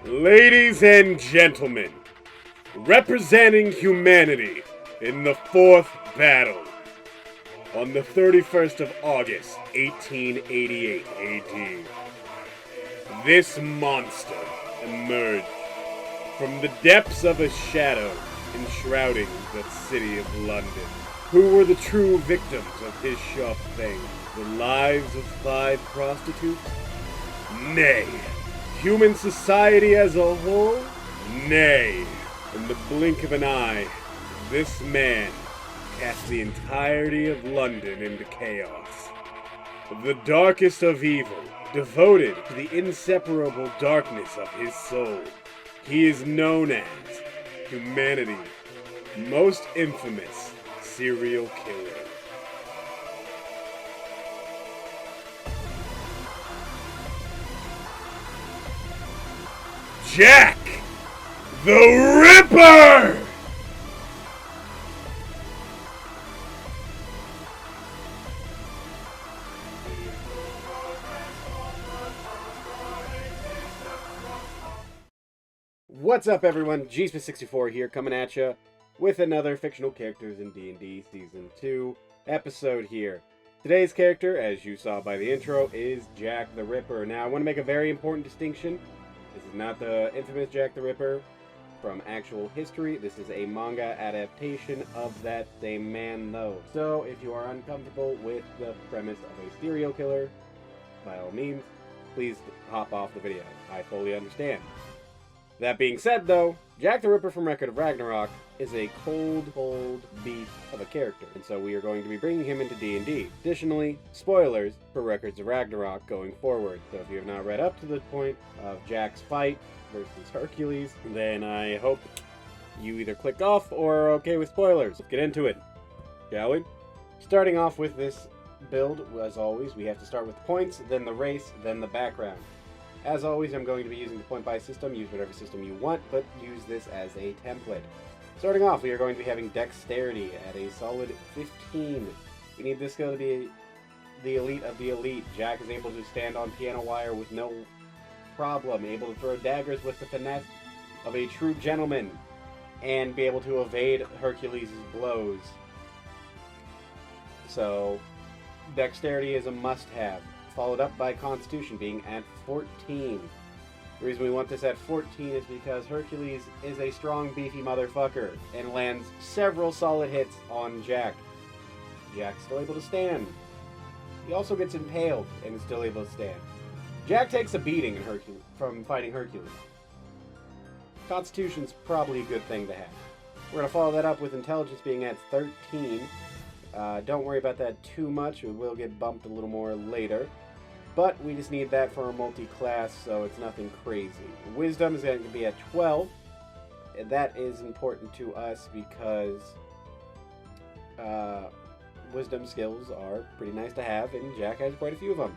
Ladies and gentlemen, representing humanity in the fourth battle, on the 31st of August, 1888 AD, this monster emerged from the depths of a shadow enshrouding the city of London. Who were the true victims of his sharp fang? The lives of 5 prostitutes? Nay. Human society as a whole? Nay. In the blink of an eye, this man cast the entirety of London into chaos. The darkest of evil, devoted to the inseparable darkness of his soul, he is known as humanity's most infamous serial killer. Jack the Ripper! What's up, everyone? GSpace64 here, coming at you with another Fictional Characters in D&D Season 2 episode here. Today's character, as you saw by the intro, is Jack the Ripper. Now, I want to make a very important distinction. This is not the infamous Jack the Ripper from actual history. This is a manga adaptation of that same man, though. So, if you are uncomfortable with the premise of a serial killer, by all means, please hop off the video. I fully understand. That being said, though, Jack the Ripper from Record of Ragnarok is a cold beast of a character, and so we are going to be bringing him into D&D. Additionally, spoilers for Records of Ragnarok going forward. So if you have not read up to the point of Jack's fight versus Hercules, then I hope you either click off or are okay with spoilers. Let's get into it, shall we? Starting off with this build, as always, we have to start with the points, then the race, then the background. As always, I'm going to be using the point-buy system. Use whatever system you want, but use this as a template. Starting off, we are going to be having Dexterity at a solid 15. We need this skill to be the elite of the elite. Jack is able to stand on piano wire with no problem, able to throw daggers with the finesse of a true gentleman, and be able to evade Hercules' blows. So, Dexterity is a must-have. Followed up by Constitution being at 14. The reason we want this at 14 is because Hercules is a strong, beefy motherfucker and lands several solid hits on Jack. Jack's still able to stand. He also gets impaled and is still able to stand. Jack takes a beating in from fighting Hercules. Constitution's probably a good thing to have. We're going to follow that up with Intelligence being at 13. Don't worry about that too much. It will get bumped a little more later. But we just need that for our multi-class, so it's nothing crazy. Wisdom is going to be at 12. And that is important to us because wisdom skills are pretty nice to have, and Jack has quite a few of them.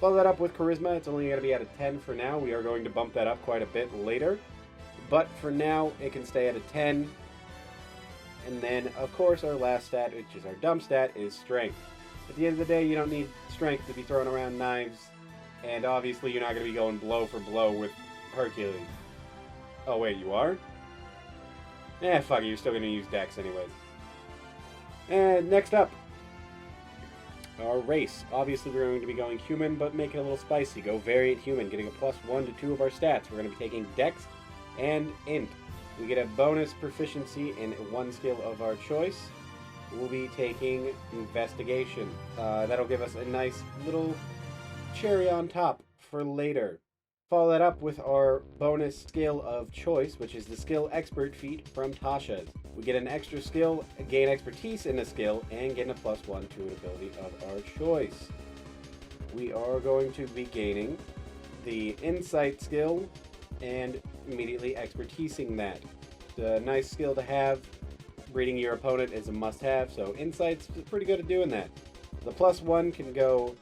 Follow that up with Charisma. It's only going to be at a 10 for now. We are going to bump that up quite a bit later. But for now, it can stay at a 10. And then, of course, our last stat, which is our dump stat, is Strength. At the end of the day, you don't need Strength to be throwing around knives, and obviously you're not going to be going blow for blow with Hercules. Oh wait, you are? Eh, fuck it, you're still going to use Dex anyways. And next up, our race. Obviously we're going to be going human, but make it a little spicy. Go variant human, getting a +1 to 2 of our stats. We're going to be taking Dex and Int. We get a bonus proficiency in one skill of our choice. We'll be taking Investigation. That'll give us a nice little cherry on top for later. Follow that up with our bonus skill of choice, which is the skill Expert feat from Tasha's. We get an extra skill, gain expertise in a skill, and get a +1 to an ability of our choice. We are going to be gaining the Insight skill and immediately expertising that. It's a nice skill to have. Reading your opponent is a must-have, so Insight's pretty good at doing that. The +1 can go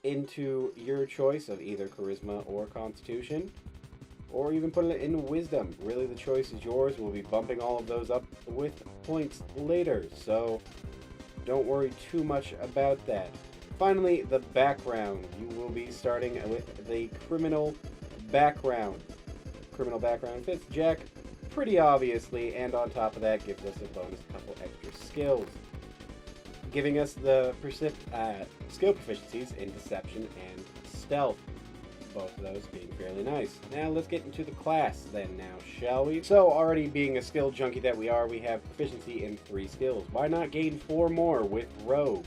into your choice of either Charisma or Constitution, or even put it in Wisdom. Really, the choice is yours. We'll be bumping all of those up with points later, so don't worry too much about that. Finally, the background. You will be starting with the criminal background. criminal background fits Jack pretty obviously, and on top of that gives us a bonus couple extra skills, giving us the skill proficiencies in deception and stealth. Both of those being fairly nice. Now let's get into the class then now, shall we? So already being a skill junkie that we are, we have proficiency in 3 skills. Why not gain 4 more with Rogue?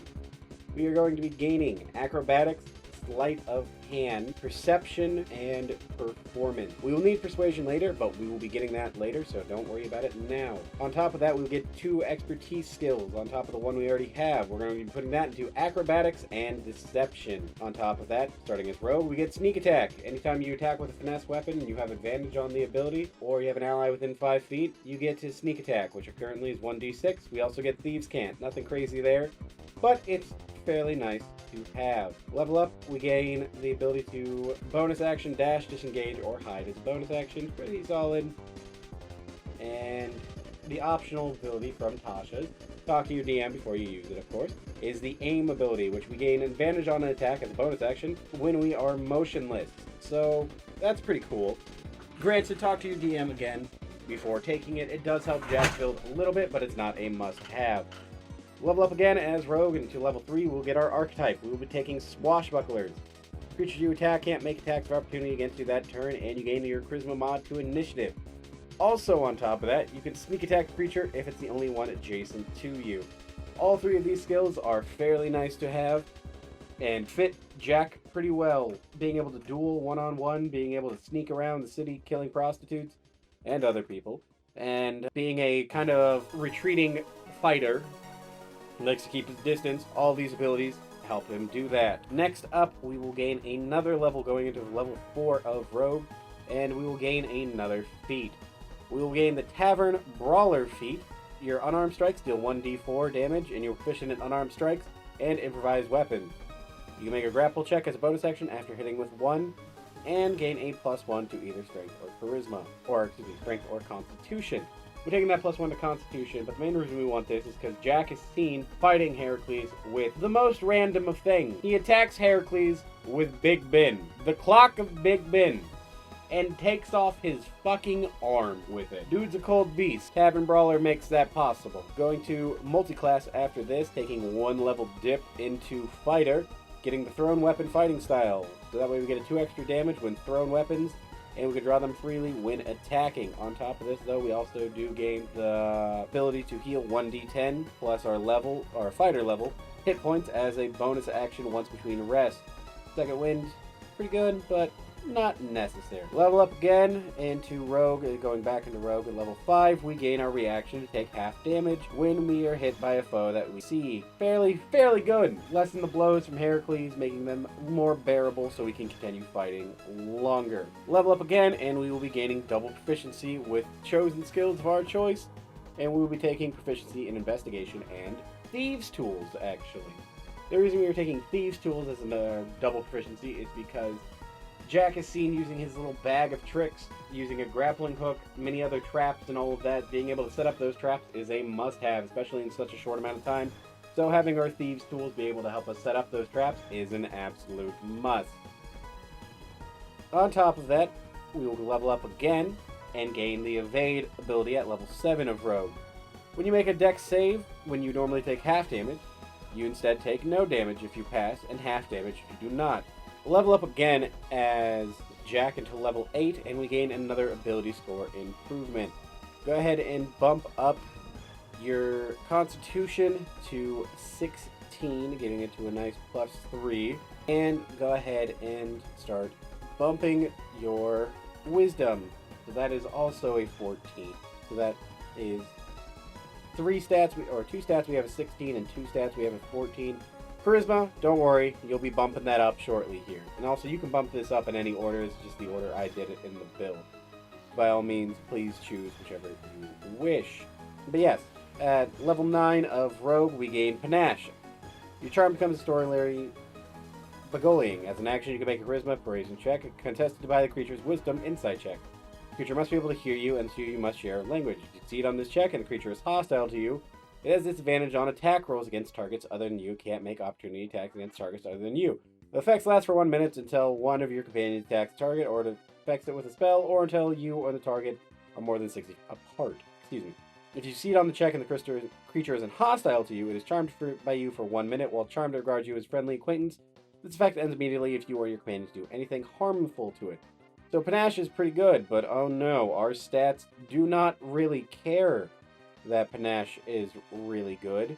We are going to be gaining acrobatics, sleight of hand, perception, and performance. We will need persuasion later, but we will be getting that later, so don't worry about it now. On top of that, we'll get 2 expertise skills on top of the one we already have. We're going to be putting that into acrobatics and deception. On top of that, starting as Rogue, we get sneak attack. Anytime you attack with a finesse weapon and you have advantage on the ability, or you have an ally within 5 feet, you get to sneak attack, which currently is 1d6. We also get Thieves' Cant. Nothing crazy there, but it's fairly nice to have. Level up, we gain the ability to bonus action dash, disengage, or hide as a bonus action. Pretty solid. And the optional ability from Tasha, talk to your DM before you use it, of course, is the aim ability, which we gain advantage on an attack as a bonus action when we are motionless. So that's pretty cool. Granted, talk to your DM again before taking it. It does help Jack build a little bit, but it's not a must-have. Level up again as Rogue, and to level 3 we'll get our archetype. We will be taking Swashbucklers. Creatures you attack can't make attacks of opportunity against you that turn, and you gain your Charisma mod to Initiative. Also on top of that, you can sneak attack the creature if it's the only one adjacent to you. All 3 of these skills are fairly nice to have, and fit Jack pretty well. Being able to duel one-on-one, being able to sneak around the city killing prostitutes and other people, and being a kind of retreating fighter, likes to keep his distance. All these abilities help him do that. Next up, we will gain another level going into level 4 of Rogue, and we will gain another feat. We will gain the Tavern Brawler feat. Your unarmed strikes deal 1d4 damage, and you're proficient in unarmed strikes and improvised weapons. You can make a grapple check as a bonus action after hitting with 1, and gain a +1 to either strength or charisma, or excuse me, strength or constitution. We're taking that +1 to Constitution, but the main reason we want this is because Jack is seen fighting Heracles with the most random of things. He attacks Heracles with Big Ben, the clock of Big Ben, and takes off his fucking arm with it. Dude's a cold beast. Tavern Brawler makes that possible. Going to multi-class after this, taking 1 level dip into Fighter, getting the thrown weapon fighting style. So that way we get a 2 extra damage when thrown weapons, and we can draw them freely when attacking. On top of this, though, we also do gain the ability to heal 1d10 plus our fighter level hit points as a bonus action once between rests. Second wind, pretty good, but not necessary. Level up again into Rogue, going back into Rogue at level 5, we gain our reaction to take half damage when we are hit by a foe that we see. Fairly good. Lessen the blows from Heracles, making them more bearable so we can continue fighting longer. Level up again, and we will be gaining double proficiency with chosen skills of our choice, and we will be taking proficiency in investigation and thieves tools, actually. The reason we are taking thieves tools as a double proficiency is because Jack is seen using his little bag of tricks, using a grappling hook, many other traps and all of that. Being able to set up those traps is a must-have, especially in such a short amount of time. So having our thieves tools be able to help us set up those traps is an absolute must. On top of that, we will level up again and gain the evade ability at level 7 of Rogue. When you make a dex save, when you normally take half damage, you instead take no damage if you pass and half damage if you do not. Level up again as Jack until level 8, and we gain another ability score improvement. Go ahead and bump up your Constitution to 16, getting it to a nice +3. And go ahead and start bumping your Wisdom. So that is also a 14. So that is 2 stats we have a 16, and 2 stats we have a 14. Charisma, don't worry, you'll be bumping that up shortly here. And also, you can bump this up in any order, it's just the order I did it in the build. By all means, please choose whichever you wish. But yes, at level 9 of Rogue, we gain Panache. Your charm becomes extraordinary Bagullying. As an action, you can make a Charisma Persuasion check, contested by the creature's Wisdom Insight check. The creature must be able to hear you, and so you must share language. If you succeed on this check, and the creature is hostile to you, it has disadvantage on attack rolls against targets other than you. Can't make opportunity attacks against targets other than you. The effects last for 1 minute until one of your companions attacks the target, or affects it with a spell, or until you or the target are more than 60 apart. Excuse me. If you succeed on the check and the creature isn't hostile to you, it is charmed by you for 1 minute, while charmed regards you as friendly acquaintance. This effect ends immediately if you or your companions do anything harmful to it. So Panache is pretty good, but oh no, our stats do not really care that Panache is really good,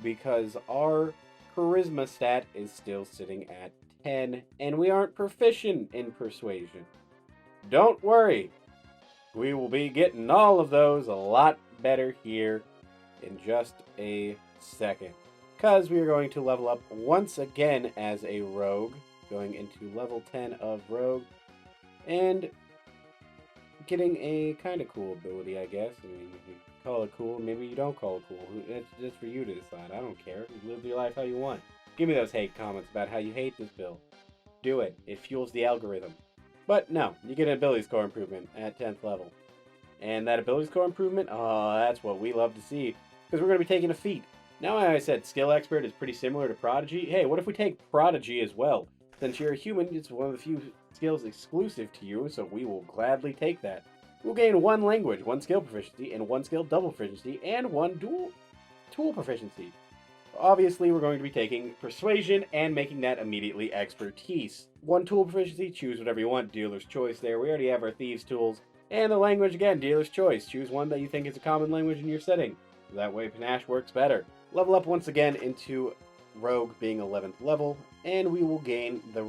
because our Charisma stat is still sitting at 10, and we aren't proficient in Persuasion. Don't worry, we will be getting all of those a lot better here in just a second, because we are going to level up once again as a rogue, going into level 10 of rogue, and getting a kind of cool ability, I guess. I mean, you call it cool, maybe you don't call it cool. It's just for you to decide. I don't care. You live your life how you want. Give me those hate comments about how you hate this build. Do it. It fuels the algorithm. But no, you get an ability score improvement at 10th level. And that ability score improvement, oh, that's what we love to see, because we're going to be taking a feat. Now, I said skill expert is pretty similar to prodigy. Hey, what if we take prodigy as well? Since you're a human, it's one of the few skills exclusive to you, so we will gladly take that. We'll gain 1 language, 1 skill proficiency, and 1 skill double proficiency, and 1 dual tool proficiency. Obviously, we're going to be taking persuasion and making that immediately expertise. 1 tool proficiency, choose whatever you want, dealer's choice there. We already have our thieves tools. And the language, again, dealer's choice. Choose one that you think is a common language in your setting. That way Panache works better. Level up once again into rogue, being 11th level, and we will gain the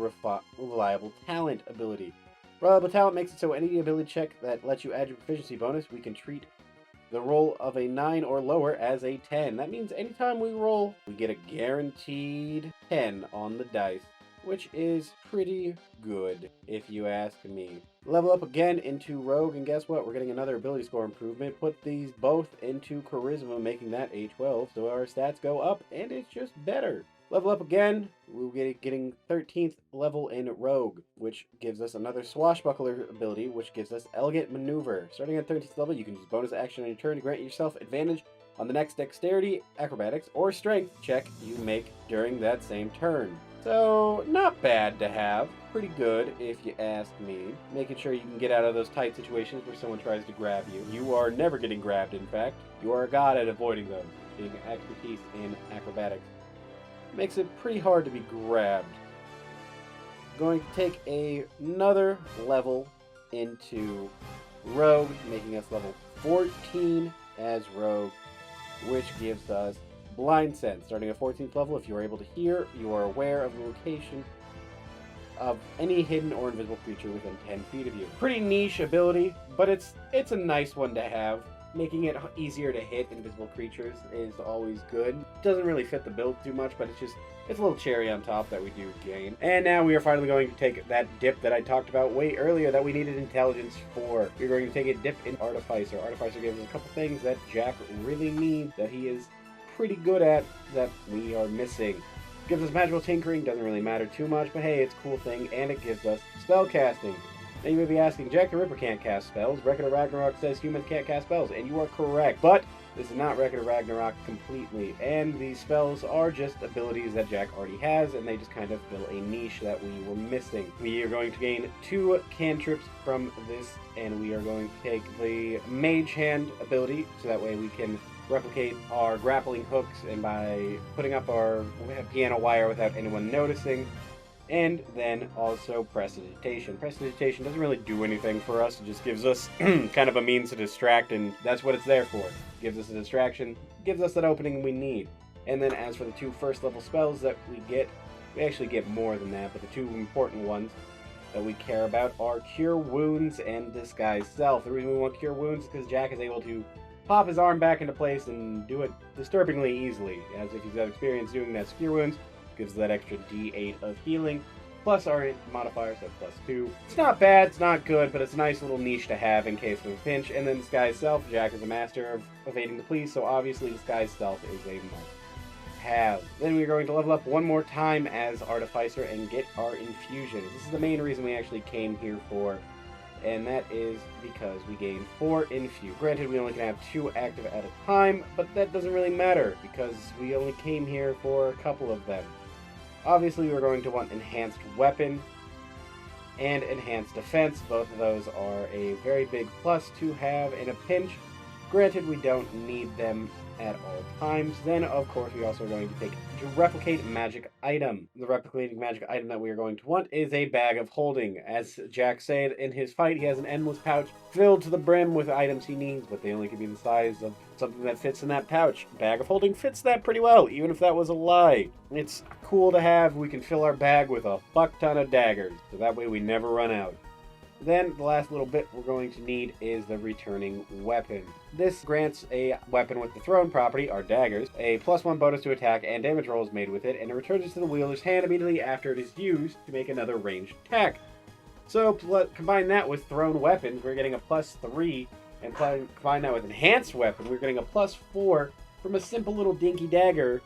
reliable talent ability. Reliable talent makes it so any ability check that lets you add your proficiency bonus, we can treat the roll of a 9 or lower as a 10. That means anytime we roll, we get a guaranteed 10 on the dice, which is pretty good, if you ask me. Level up again into rogue, and guess what? We're getting another ability score improvement. Put these both into charisma, making that a 12, so our stats go up, and it's just better. Level up again, we'll be getting 13th level in rogue, which gives us another swashbuckler ability, which gives us elegant maneuver. Starting at 13th level, you can use bonus action on your turn to grant yourself advantage on the next dexterity, acrobatics, or strength check you make during that same turn. So, not bad to have. Pretty good, if you ask me. Making sure you can get out of those tight situations where someone tries to grab you. You are never getting grabbed, in fact. You are a god at avoiding those, being expertise in acrobatics. Makes it pretty hard to be grabbed. Going to take another level into rogue, making us level 14 as rogue, which gives us blind sense. Starting at 14th level, if you are able to hear, you are aware of the location of any hidden or invisible creature within 10 feet of you. Pretty niche ability, but it's a nice one to have. Making it easier to hit invisible creatures is always good. Doesn't really fit the build too much, but it's a little cherry on top that we do gain. And now we are finally going to take that dip that I talked about way earlier that we needed intelligence for. We're going to take a dip in Artificer. Artificer gives us a couple things that Jack really needs, that he is pretty good at, that we are missing. Gives us magical tinkering, doesn't really matter too much, but hey, it's a cool thing, and it gives us spell casting. Now you may be asking, Jack the Ripper can't cast spells. Record of Ragnarok says humans can't cast spells, and you are correct. But this is not Record of Ragnarok completely, and these spells are just abilities that Jack already has, and they just kind of fill a niche that we were missing. We are going to gain 2 cantrips from this, and we are going to take the Mage Hand ability, so that way we can replicate our grappling hooks, and by putting up our piano wire without anyone noticing. And then also Prestidigitation. Prestidigitation doesn't really do anything for us. It just gives us kind of a means to distract, and that's what it's there for. It gives us a distraction, gives us that opening we need. And then as for the 2 first level spells that we get, we actually get more than that, but the 2 important ones that we care about are Cure Wounds and Disguise Self. The reason we want Cure Wounds is because Jack is able to pop his arm back into place and do it disturbingly easily, as if he's got experience doing that. Cure Wounds gives that extra D8 of healing, plus our modifiers at +2. It's not bad, it's not good, but it's a nice little niche to have in case of a pinch. And then Disguise Self, Jack is a master of evading the police, so obviously Disguise Self is a must-have. Then we're going to level up one more time as Artificer and get our infusions. This is the main reason we actually came here for, and that is because we gain 4 infuse. Granted, we only can have 2 active at a time, but that doesn't really matter because we only came here for a couple of them. Obviously, we're going to want Enhanced Weapon, and enhanced defense. Both of those are a very big plus to have in a pinch. Granted, we don't need them at all times. Then, of course, we also are going to take to replicate magic item. The replicating magic item that we are going to want is a bag of holding. As Jack said in his fight, he has an endless pouch filled to the brim with items he needs, but they only can be the size of something that fits in that pouch. Bag of holding fits that pretty well, even if that was a lie. It's cool to have. We can fill our bag with a fuck ton of daggers, so that way we never run out. Then the last little bit we're going to need is the returning weapon. This grants a weapon with the thrown property, our daggers, a +1 bonus to attack and damage rolls made with it, and it returns it to the wielder's hand immediately after it is used to make another ranged attack. So combine that with thrown weapons, we're getting a +3, and combine that with enhanced weapon, we're getting a +4 from a simple little dinky dagger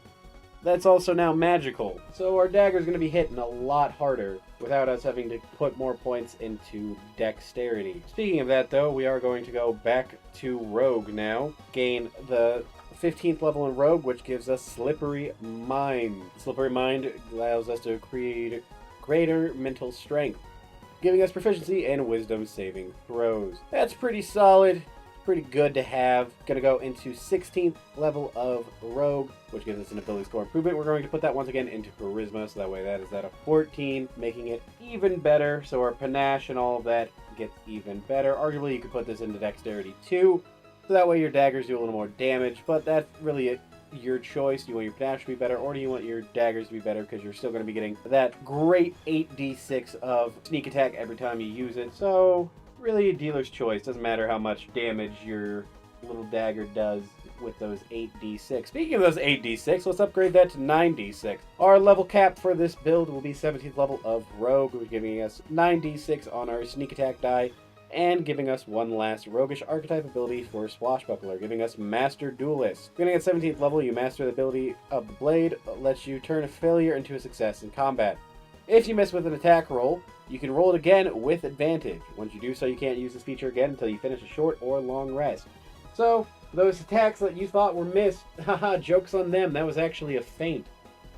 that's also now magical. So our dagger is going to be hitting a lot harder without us having to put more points into dexterity. Speaking of that, though, we are going to go back to Rogue now. Gain the 15th level in Rogue, which gives us Slippery Mind. Slippery Mind allows us to create greater mental strength, giving us proficiency in Wisdom saving throws. That's pretty solid. Pretty good to have. Gonna go into 16th level of Rogue, which gives us an ability score improvement. We're going to put that once again into Charisma, so that way that is at a 14, making it even better. So our Panache and all of that gets even better. Arguably, you could put this into Dexterity too, so that way your daggers do a little more damage, but that's really your choice. Do you want your Panache to be better, or do you want your daggers to be better, because you're still going to be getting that great 8d6 of sneak attack every time you use it. So really a dealer's choice. Doesn't matter how much damage your little dagger does with those 8d6. Speaking of those 8d6, let's upgrade that to 9d6. Our level cap for this build will be 17th level of Rogue, giving us 9d6 on our sneak attack die, and giving us one last roguish archetype ability for Swashbuckler, giving us Master Duelist. Beginning at 17th level, you master the ability of the blade, lets you turn a failure into a success in combat. If you miss with an attack roll, you can roll it again with advantage. Once you do so, you can't use this feature again until you finish a short or long rest. So, those attacks that you thought were missed, haha, joke's on them, that was actually a feint,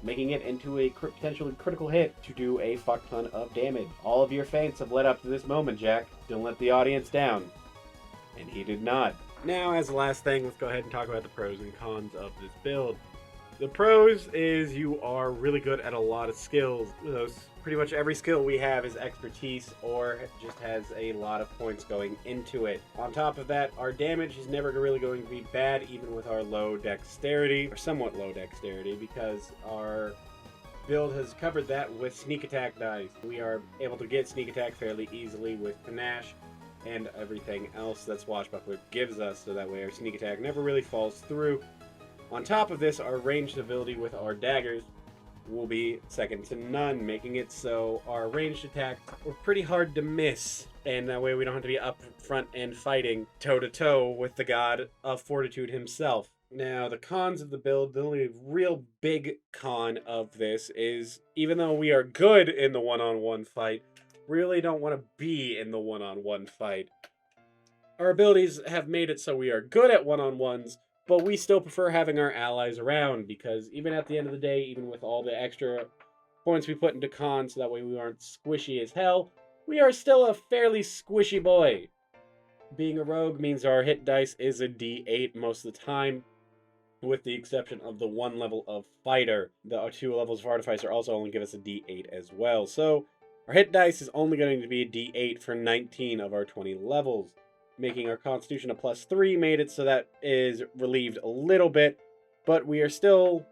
making it into a potentially critical hit to do a fuck ton of damage. All of your feints have led up to this moment, Jack. Don't let the audience down. And he did not. Now, as the last thing, let's go ahead and talk about the pros and cons of this build. The pros is you are really good at a lot of skills. Pretty much every skill we have is expertise or just has a lot of points going into it. On top of that, our damage is never really going to be bad, even with our low dexterity, or somewhat low dexterity, because our build has covered that with sneak attack dice. We are able to get sneak attack fairly easily with Panache and everything else that Swashbuckler gives us, so that way our sneak attack never really falls through. On top of this, our ranged ability with our daggers will be second to none, making it so our ranged attacks are pretty hard to miss, and that way we don't have to be up front and fighting toe-to-toe with the god of fortitude himself. Now, the cons of the build, the only real big con of this is, even though we are good in the one-on-one fight, we really don't want to be in the one-on-one fight. Our abilities have made it so we are good at one-on-ones, but we still prefer having our allies around, because even at the end of the day, even with all the extra points we put into cons so that way we aren't squishy as hell, we are still a fairly squishy boy. Being a rogue means our hit dice is a d8 most of the time, with the exception of the one level of fighter. The 2 levels of Artificer also only give us a d8 as well. So our hit dice is only going to be a d8 for 19 of our 20 levels. Making our Constitution a +3 made it so that is relieved a little bit, but we are still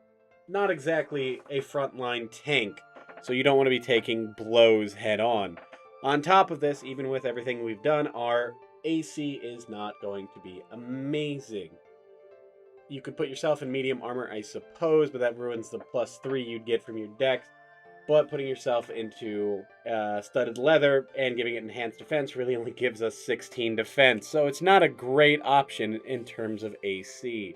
not exactly a frontline tank, so you don't want to be taking blows head on. On top of this, even with everything we've done, our AC is not going to be amazing. You could put yourself in medium armor, I suppose, but that ruins the +3 you'd get from your dex. But putting yourself into studded leather and giving it enhanced defense really only gives us 16 defense. So it's not a great option in terms of AC.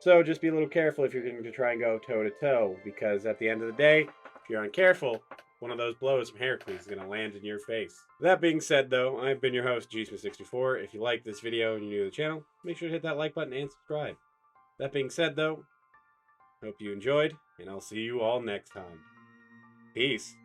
So just be a little careful if you're going to try and go toe-to-toe, because at the end of the day, if you're uncareful, one of those blows from Heracles is going to land in your face. That being said, though, I've been your host, GSmith64. If you like this video and you're new to the channel, make sure to hit that like button and subscribe. That being said, though, hope you enjoyed, and I'll see you all next time. Peace.